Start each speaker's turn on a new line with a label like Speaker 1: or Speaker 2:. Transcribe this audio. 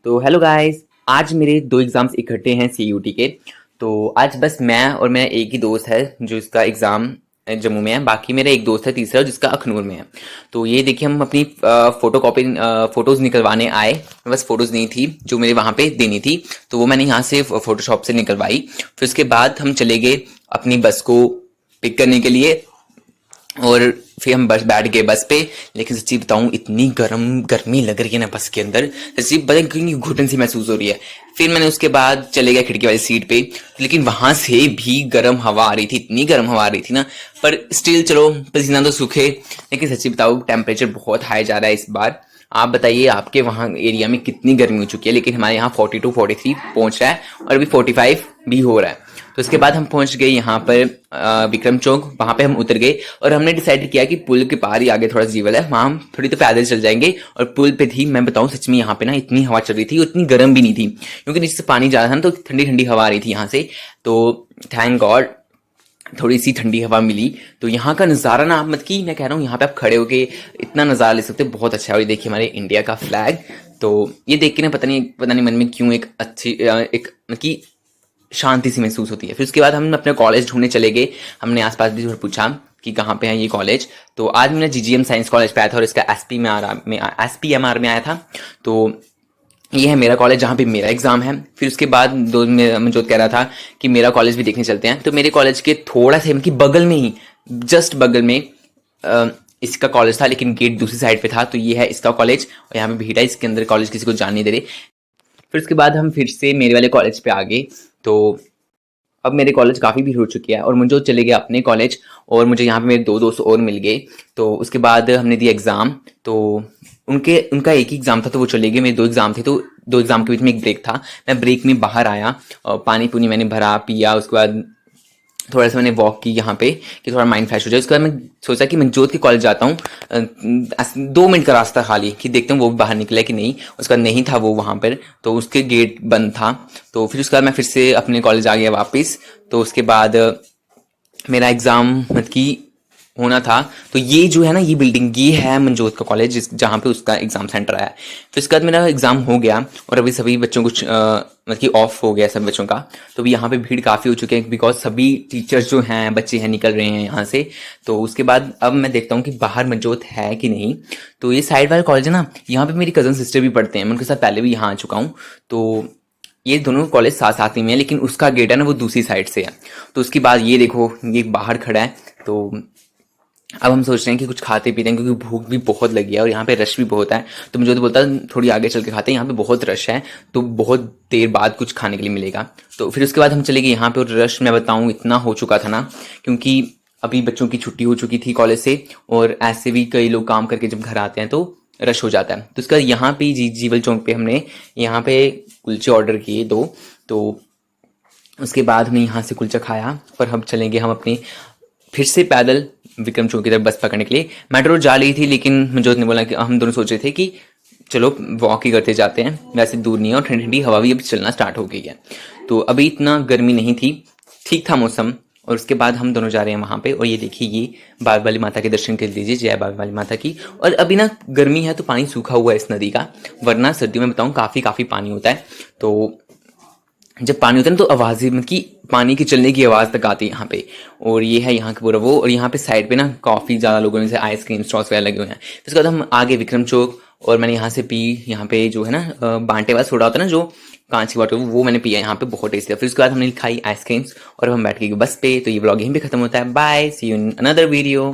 Speaker 1: तो hello guys. आज मेरे दो एग्जाम्स इकट्ठे हैं सीयूटी के। तो आज बस मैं और मेरा एक ही दोस्त है जो इसका एग्ज़ाम जम्मू में है। बाकी मेरा एक दोस्त है तीसरा जिसका अखनूर में है। तो ये देखिए हम अपनी फोटो कॉपी फ़ोटोज़ निकलवाने आए। बस फ़ोटोज़ नहीं थी जो मेरे वहाँ पे देनी थी, तो वो मैंने यहाँ से फ़ोटोशॉप से निकलवाई। फिर उसके बाद हम चले गए अपनी बस को पिक करने के लिए, और फिर हम बस बैठ गए बस पे। लेकिन सच्ची बताऊं, इतनी गर्मी लग रही है ना बस के अंदर, सच्ची पता नहीं क्यों घुटन सी महसूस हो रही है। फिर मैंने उसके बाद चले गया खिड़की वाली सीट पे, लेकिन वहां से भी गर्म हवा आ रही थी, इतनी गर्म हवा आ रही थी ना। पर स्टिल चलो, पसीना तो सूखे। लेकिन सच्ची बताऊं, टेम्परेचर बहुत हाई जा रहा है इस बार। आप बताइए आपके वहाँ एरिया में कितनी गर्मी हो चुकी है। लेकिन हमारे यहाँ 42-43 पहुंच रहा है, और अभी 45 भी हो रहा है। तो इसके बाद हम पहुंच गए यहाँ पर विक्रम चौक। वहां पे हम उतर गए और हमने डिसाइड किया कि पुल के पार ही आगे थोड़ा जीवल है, वहां हम थोड़ी तो पैदल चल जाएंगे। और पुल पे थी, मैं बताऊं सच में यहाँ पे ना इतनी हवा चल रही थी, उतनी गर्म भी नहीं थी क्योंकि नीचे से पानी जा रहा था ना, तो ठंडी ठंडी हवा आ रही थी यहाँ से। तो थैंक गॉड थोड़ी सी ठंडी हवा मिली। तो यहाँ का नज़ारा ना, आप मत की, मैं कह रहा हूँ यहाँ पे आप खड़े होके इतना नज़ारा ले सकते हो, बहुत अच्छा है। और ये देखिए हमारे इंडिया का फ्लैग। तो ये देख के ना पता नहीं मन में क्यों एक अच्छी एक मतलब की शांति सी महसूस होती है। फिर उसके बाद हम अपने कॉलेज ढूंढने चले गए। हमने आसपास भी थोड़ा पूछा कि कहाँ पे है ये कॉलेज। तो आज मैंने जीजीएम साइंस कॉलेज पे आया था, और इसका एसपीएमआर में आया था। तो ये है मेरा कॉलेज जहाँ पे मेरा एग्जाम है। फिर उसके बाद दो मनजोत कह रहा था कि मेरा कॉलेज भी देखने चलते हैं। तो मेरे कॉलेज के थोड़ा सा मतलब बगल में ही, जस्ट बगल में इसका कॉलेज था, लेकिन गेट दूसरी साइड पे था। तो ये है इसका कॉलेज, और यहाँ पे भीड़ है, इसके अंदर कॉलेज किसी को जान नहीं दे रहे। फिर उसके बाद हम फिर से मेरे वाले कॉलेज पे आ गए। तो अब मेरे कॉलेज काफ़ी भीड़ हो चुकी है, और मुझे चले गए अपने कॉलेज, और मुझे यहाँ पे मेरे दो दोस्त और मिल गए। तो उसके बाद हमने दिया एग्ज़ाम। तो उनका एक ही एग्ज़ाम था, तो वो चले गए। मेरे दो एग्ज़ाम थे, तो दो एग्ज़ाम के बीच में एक ब्रेक था। मैं ब्रेक में बाहर आया और पानी पुनी मैंने भरा पिया। उसके बाद थोड़ा सा मैंने वॉक की यहाँ पे कि थोड़ा माइंड फ्रेश हो जाए। उसके बाद मैं सोचा कि मैं जोत के कॉलेज जाता हूँ। 2 मिनट का रास्ता खाली कि देखते हैं वो भी बाहर निकला है कि नहीं। उसका नहीं था वो वहाँ पर, तो उसके गेट बंद था। तो फिर उसके बाद मैं फिर से अपने कॉलेज आ गया वापस। तो उसके बाद मेरा एग्ज़ाम मतलब कि होना था। तो ये जो है ना, ये बिल्डिंग, ये है मनजोत का कॉलेज जहाँ पे उसका एग्ज़ाम सेंटर आया है। फिर उसके बाद मेरा एग्ज़ाम हो गया, और अभी सभी बच्चों को मतलब कि ऑफ हो गया सब बच्चों का। तो अभी यहाँ पे भीड़ काफ़ी हो चुकी है, बिकॉज सभी टीचर्स जो हैं, बच्चे हैं, निकल रहे हैं यहाँ से। तो उसके बाद अब मैं देखता हूँ कि बाहर मनजोत है कि नहीं। तो ये साइड वाला कॉलेज है ना, यहाँ पे मेरी कज़न सिस्टर भी पढ़ते हैं, मैं उनके साथ पहले भी यहाँ आ चुका हूँ। तो ये दोनों कॉलेज साथ साथ ही में है, लेकिन उसका गेट है ना वो दूसरी साइड से है। तो उसके बाद ये देखो, ये बाहर खड़ा है। तो अब हम सोच रहे हैं कि कुछ खाते पीते हैं, क्योंकि भूख भी बहुत लगी है और यहाँ पे रश भी बहुत है। तो मुझे तो बोलता है थोड़ी आगे चल के खाते हैं, यहाँ पे बहुत रश है, तो बहुत देर बाद कुछ खाने के लिए मिलेगा। तो फिर उसके बाद हम चले गए यहाँ पे, और रश मैं बताऊँ इतना हो चुका था ना, क्योंकि अभी बच्चों की छुट्टी हो चुकी थी कॉलेज से, और ऐसे भी कई लोग काम करके जब घर आते हैं तो रश हो जाता है। तो उसका यहाँ पे जीवल चौक पे हमने यहाँ पे कुलचे ऑर्डर किए 2। तो उसके बाद हमने यहाँ से कुलचा खाया, और हम चलेंगे हम अपनी फिर से पैदल विक्रम चौक की तरफ बस पकड़ने के लिए। मेट्रो जा रही थी, लेकिन मनजोत ने बोला कि हम दोनों सोच रहे थे कि चलो वॉक ही करते जाते हैं, वैसे दूर नहीं है, और ठंडी ठंडी हवा भी अब चलना स्टार्ट हो गई है। तो अभी इतना गर्मी नहीं थी, ठीक था मौसम। और उसके बाद हम दोनों जा रहे हैं वहाँ पे, और ये देखिए ये बाग वाली माता के दर्शन कर लीजिए, जय बाग वाली माता की। और अभी ना गर्मी है तो पानी सूखा हुआ है इस नदी का, वरना सर्दियों में बताऊँ काफ़ी पानी होता है। तो जब पानी होता है ना, तो आवाज़ें मतलब कि पानी के चलने की आवाज़ तक आती है यहाँ पे। और ये है यहाँ का पूरा वो, और यहाँ पे साइड पे ना काफ़ी ज़्यादा लोगों ने से आइसक्रीम स्टॉल्स वगैरह लगे हुए हैं। फिर उसके बाद हम आगे विक्रम चौक, और मैंने यहाँ से पी, यहाँ पे जो है ना बांटे वाला सोडा होता है ना, जो कांच की वाटर, वो मैंने पिया यहाँ पे, बहुत टेस्टी था। फिर उसके बाद हमने खाई आइसक्रीम्स, और हम बैठ के बस पे। तो ये ब्लॉग यहीं पे खत्म होता है। Bye, see you in another video.